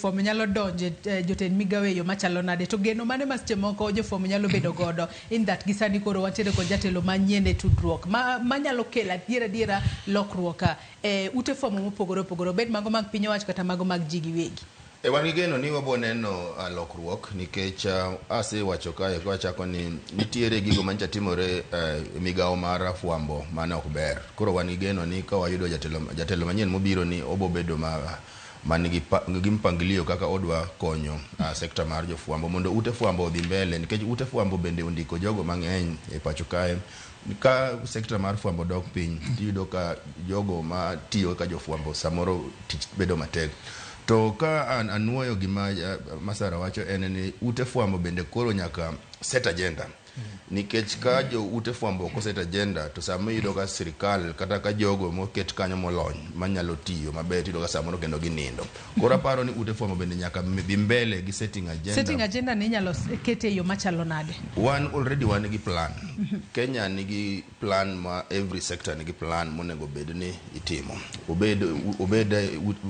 jofuambo nyalo donje jotend migawe yo machalo nade to geno mane masche moko jofuambo nyalo bedo godo in that gisani koro wantiere kod jatelo manyien e tudruok manyalo kelo adiera lokruok ute fuambo mopogore opogore obed mago mag piny owacho kata mago mag ji giwegi. Wan gi geno ni wabo neno lokruok nikech asewacho kae kwachako ni nitiere gigo mancha timore migawo mar fuambo mane ok ber. Koro wan gi geno ni ka wayudo jatelo manyien mobiro ni obo bedo man gi mpangilio kaka odwa konyo sekta mar jofuambo mondo ute fuambo odhi mbele, nikech ute fuambo bende ondiko jogo mang'eny e pacho kae. Ka sekta mar fuambo dok piny, tiyudo ka jogo ma tiyo ka jofuambo samoro tich bedo matek. To ka anuoyo gima Masara wacho en ni ute fuambo bende koro nyaka set agenda. Nikech ka jo ute fuambo ko set agenda to sama iyudo ka sirikal kata ka jogo moket kanyo molony manyalo tiyo maber tiyudo ka samoro kendo ginindo. Koro aparo ni ute fuambo bende nyaka dhi mbele gi setting agenda. Setting agenda ni nyalo kete yo machalo nade? Wan gi plan. Kenya nigi plan ma every sector nigi plan monego bed ni itimo. Obed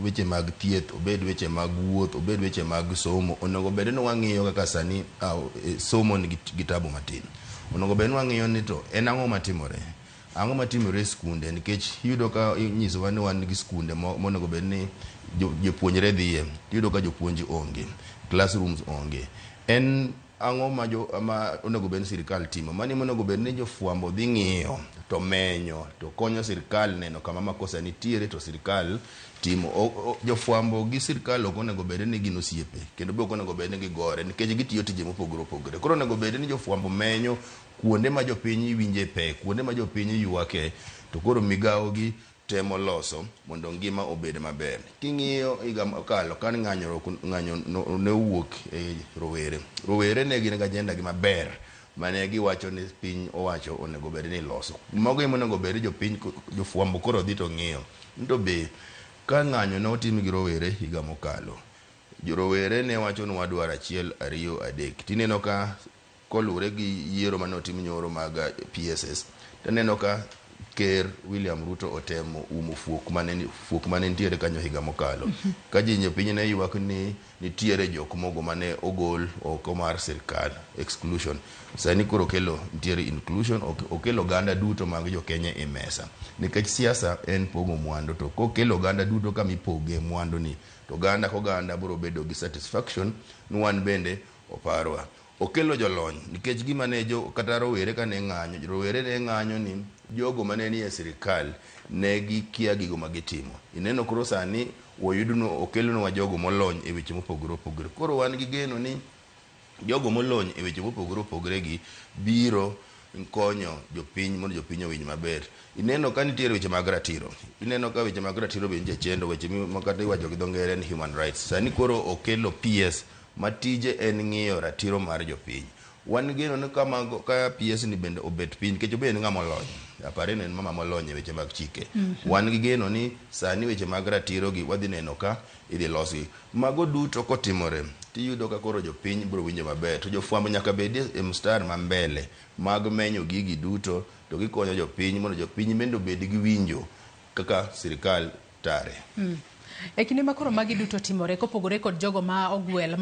weche mag thieth, obed weche mag wuoth, obed weche mag somo, onego bed ni wang'iyo kaka sani somo nigi kitabu matin. Onego bed ni wang'iyo ni to en ang'o matimore. Ang'o matimore e skunde, nikech yudo ka inyisowa ni wan gi skunde monego bed ni jopuonjre dhiye, yudo ka jopuonj onge, classrooms onge. En ang'o ma onego bed ni sirikal timo? Mani monego bed ni jofuambo dhi ng'iyo to menyo to konyo sirikal neno kama makosa nitiere to sirikal timo. Jofuambo gi sirikal ok onego bed ni gin osiepe, kendo be ok onego bed ni gigore nikech gitiyo tije mopogore opogore. Koro onego bed ni jofuambo menyo kuonde ma jopiny winje pek, kuonde ma jopiny ywake, to koro migawo gi temo loso mondo ngima obed maber. King'iyo higa mokalo kan ng'anyo ne wuok e rowere ne gin agenda gi maber mane giwacho ni piny owacho onego bed ni loso. Mago ema onego bed jopiny jofuambo koro dhi to ng'iyo. To be ka ng'anyo ne otim gi rowere higa mokalo, jorowere ne wacho ni wadwaro 1, 2, 3. Tineno ka kolure gi yiero mane otim nyoro mag PSS, tineno ka Ker William Ruto otemo umo fuok mane nitiere kanyo higa mokalo. Ka ji piny ne ywak ni nitiere jok mogo mane ogol oko mar sirikal, exclusion. Sani koro kelo nitiere inclusion, okelo ganda duto mag jo Kenya e mesa. Nikech siasa en pogo mwandu, to kokelo ganda duto kama ipoge mwandu ni, to ganda ko ganda biro bedo gi satisfaction ni wan bende oparwa. Okelo jolony, nikech gima ne kata rowere ka ne ng'anyo, rowere ne ng'anyo ni jogo mane ni e sirikal ne gikia gigo magitimo. Ineno koro sani wayuduno okelonwa jogo molony e weche mopogore opogore. Koro wan gi geno ni jogo molony e weche mopogore opogore gi biro konyo jopiny mondo jopiny owinj maber. Ineno ka nitiere weche mag ratiro. Ineno ka weche mag ratiro be nje chendo, weche makata iwacho gi dho ngere ni human rights. Sani koro okelo PS matije en ng'iyo ratiro mar jopiny. Wan geno ni ka PS ni bende obet piny, nikech obed ng'ama olony. Apare en mama molony e weche mag chike. Wan gi geno ni sani weche mag ratiro gi wadhi neno ka idhi losi. Mago duto kotimore, tiyudo ka koro jopiny biro winjo maber. To jofuambo nyaka bed e mstar ma mbele mag menyo gigi duto to gikonyo jopiny mondo jopiny bende obed gi winjo kaka sirikal tare. E kinde ma koro magi duto timore kopogore kod jogo ma ogwel